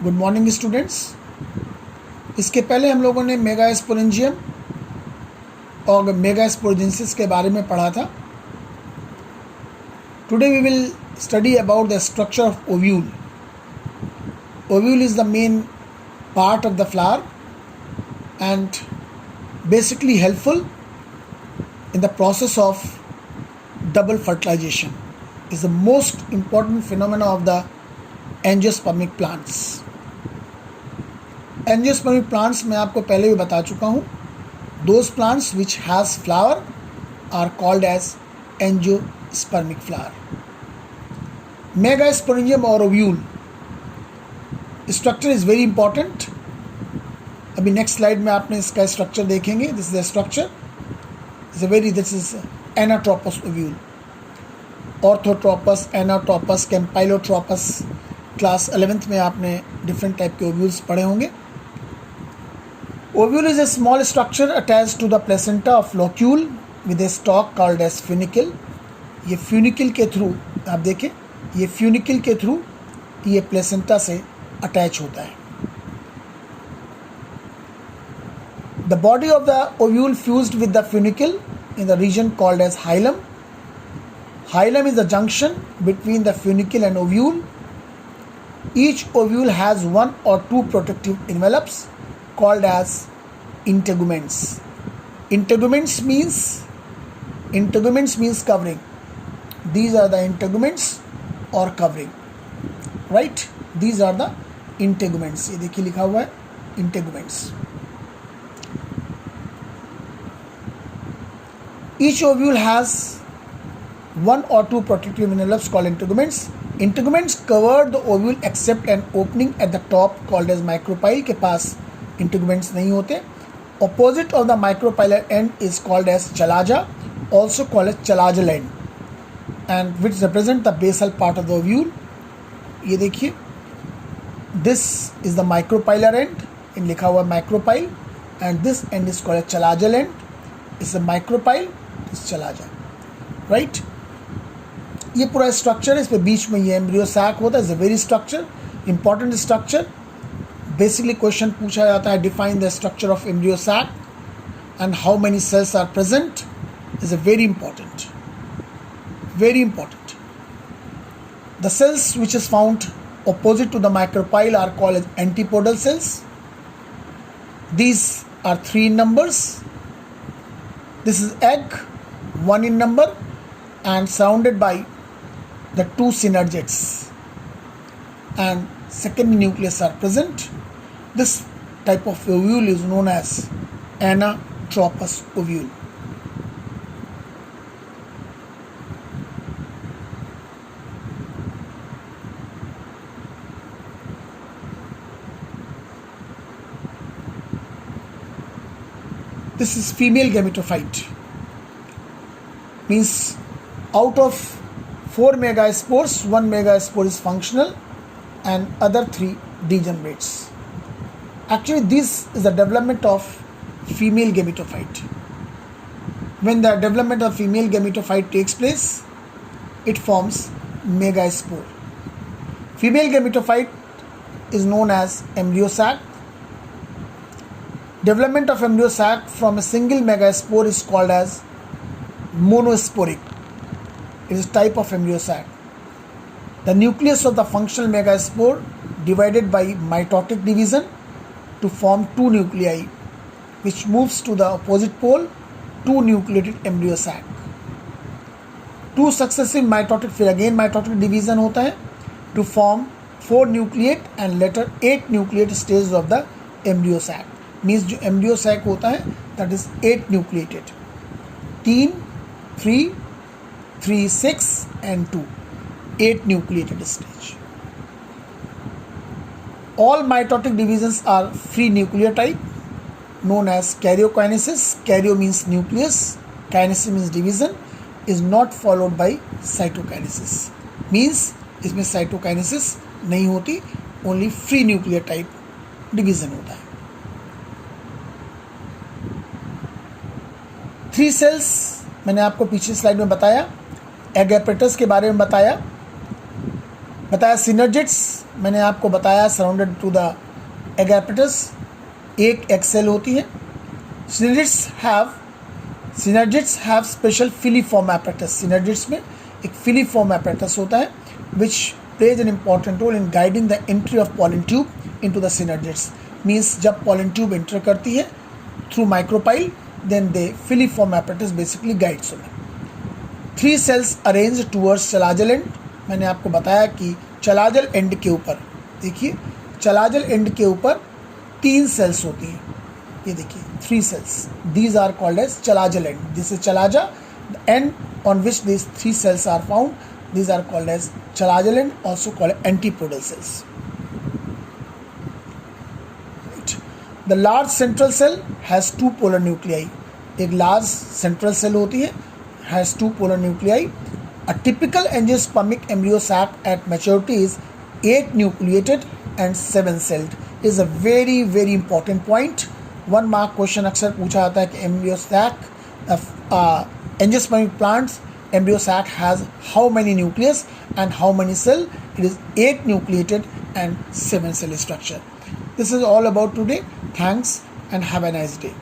Good morning students. इसके पहले हम लोगों ने मेगास्पोरेंजियम और मेगास्पोरेंजियंसिस के बारे में पढ़ा था। Today we will study about the structure of ovule. Ovule is the main part of the flower and basically helpful in the process of double fertilization. Is the most important phenomena of the angiospermic plants. Angiospermic plants मैं आपको पहले भी बता चुका हूँ. Those plants which has flower are called as angiospermic flower. Megasporangium or ovule structure is very important. अभी next slide में आपने इसका स्ट्रक्चर देखेंगे. This is the structure. This is anatropous ovule. Orthotropous, anatropous, campylotropous. Class 11th में आपने different type के ovules पढ़े होंगे. Ovule is a small structure attached to the placenta of locule with a stalk called as funicle. ये funicle के through आप देखें, ये फ्यूनिकल के थ्रू ये प्लेसेंटा से अटैच होता है. The body of the ovule fused with the funicle in the region called as hilum. Hilum is the junction between the funicle and ovule. Each ovule has one or two protective envelopes called as integuments. Integuments means covering. These are the integuments or covering. Right? These are the integuments. ये देखिए लिखा हुआ है integuments. Each ovule has one or two protective envelopes called integuments. Integuments cover the ovule except an opening at the top called as micropyle. के पास integuments नहीं होते. Opposite of the micropylar end is called as chalaza, also called as chalazal end, and which represent the basal part of the ovule. ये देखिए, this is the micropylar end. इन लिखा हुआ micropyle, and this end is called as chalazal end. It's a micropyle. चला जाए. Right, ये पूरा structure है. इस पे बीच में ये एम्ब्रियो सैक होता है. Is a very structure, important structure. Basically question पूछा जाता है, define the structure of embryo sac and how many cells are present. Is a very important, very important. The cells which is found opposite to the micropyle are called as antipodal cells. These are 3 in numbers. This is egg, 1 in number, and surrounded by the 2 synergids, and secondary nucleus are present. This type of ovule is known as anatropous ovule. This is female gametophyte. Means out of 4 megaspores, 1 megaspore is functional and other 3 degenerates. Actually, this is the development of female gametophyte. When the development of female gametophyte takes place, it forms megaspore. Female gametophyte is known as embryo sac. Development of embryo sac from a single megaspore is called as monosporic. It is type of embryo sac. The nucleus of the functional megaspore divided by mitotic division to form 2 nuclei, which moves to the opposite pole, 2 nucleated embryo sac. 2 successive mitotic, फिर again mitotic division होता है to form 4 nucleate and later 8 nucleate stages of the embryo sac. Means जो embryo sac होता है that is 8 nucleated. 3, 3, 3, 6 and 2, 8 nucleated stage. All mitotic divisions are free nucleotide known as karyokinesis. Karyo means nucleus, kinesis means division, is not followed by cytokinesis. Means इसमें cytokinesis नहीं होती, only free nucleotide division होता है. 3 sales मैंने आपको पिछली slide में बताया. एग एपरेटस के बारे में बताया. सिनर्जिड्स मैंने आपको बताया surrounded to the egg apparatus, एक एग सेल होती है. Synergids have special filiform apparatus. Synergids में एक filiform apparatus होता है which plays an important role in guiding the entry of pollen tube into the synergids. Means जब pollen tube enter करती है through micropyle, then the filiform apparatus basically guides them. 3 cells arranged towards chalazal end. मैंने आपको बताया कि chalazal end के ऊपर, देखिए चलाजल एंड के ऊपर 3 सेल्स होती हैं. ये देखिए 3 cells. These are called as chalazal end. This is chalaza, the end on which these 3 cells are found. These are called as chalazal end, also called antipodal cells. Right. The large central cell has 2 polar nuclei. एक large central cell होती है, has 2 polar nuclei. A typical angiospermic embryo sac at maturity is 8 nucleated and 7 celled. Is a very very important point. 1 mark question अक्सर पूछा जाता है कि embryo sac angiospermic plants embryo sac has how many nucleus and how many cell. It is 8 nucleated and 7 cell structure. This is all about today. Thanks and have a nice day.